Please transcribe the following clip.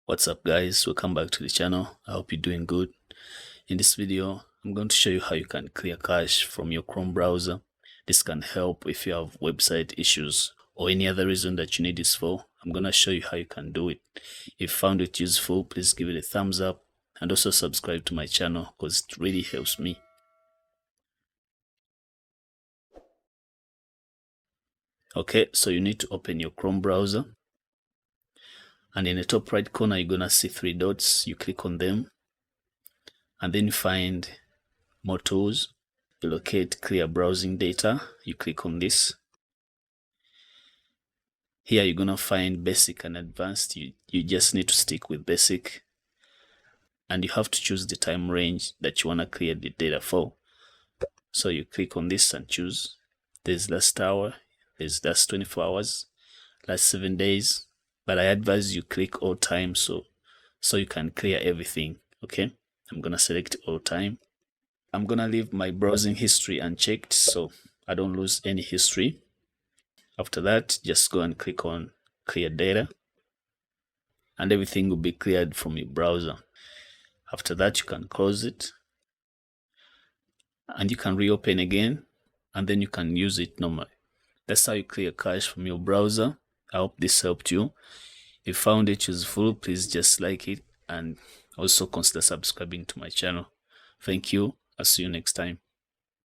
What's up guys, welcome back to the channel. I hope you're doing good. In this video I'm going to show you how you can clear cache from your Chrome browser. This can help if you have website issues or any other reason that you need this for. I'm going to show you how you can do it. If you found it useful, please give it a thumbs up and also subscribe to my channel because it really helps me. Okay, so you need to open your Chrome browser, and in the top right corner you're gonna see three dots. You click on them and then you find more tools. You locate clear browsing data. You click on this. Here you're gonna find basic and advanced. You just need to stick with basic, and you have to choose the time range that you want to clear the data for. So you click on this and choose. There's last hour, there's last 24 hours, last 7 days, but I advise you click all time so you can clear everything. Okay, I'm gonna select all time. I'm gonna leave my browsing history unchecked so I don't lose any history. After that, just go and click on clear data and everything will be cleared from your browser. After that, you can close it and you can reopen again, and then you can use it normally. That's how you clear cache from your browser. I hope this helped you. If you found it useful, please just like it and also consider subscribing to my channel. Thank you. I'll see you next time.